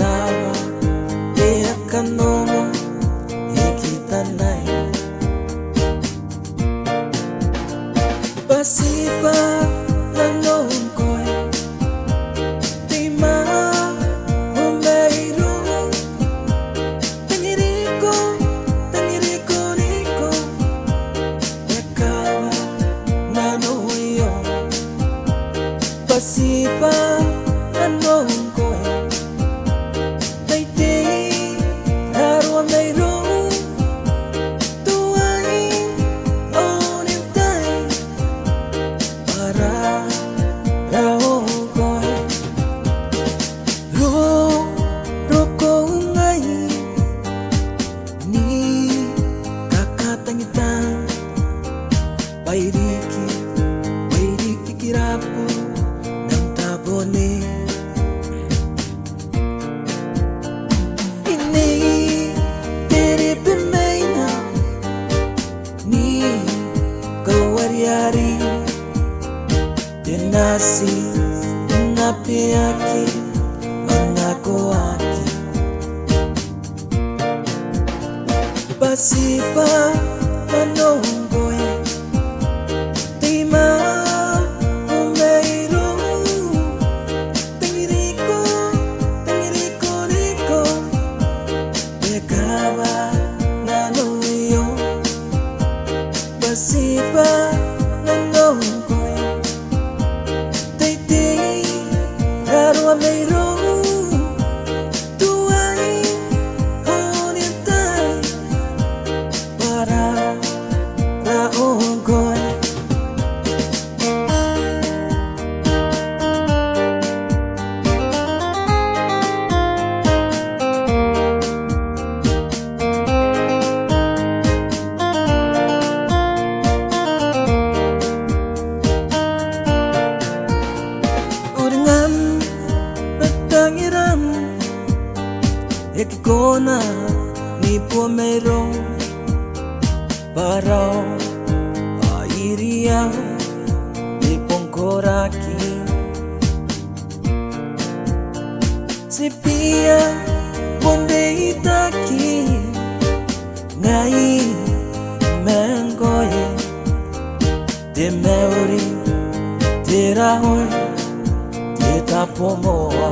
kawa e akanomo ikitanai Bwatibwa nanou ngkoe tima umeiro tangiriko riko e kawa nanou yo Bwatibwa nanou ngkoe taitei harua meiro tuain onintai para rao ngkoe roko ngai ni kakatangitan bairiki kirapu ng tabone ini teripemeina ni kawariari denasi napiaki mangakoaki Bwatibwa nanou ngkoe tima umeiro tangiriko riko e kawa nanou yo Bwatibwa nanou ngkoe taitei harua meiro tuain onintai para rao ngkoe Uringan batangiran ekikona ni pumeiro parao airia ni pongkoraki sipia bonde itaki ngai ngkoe te meuri te rahoi te tapomoa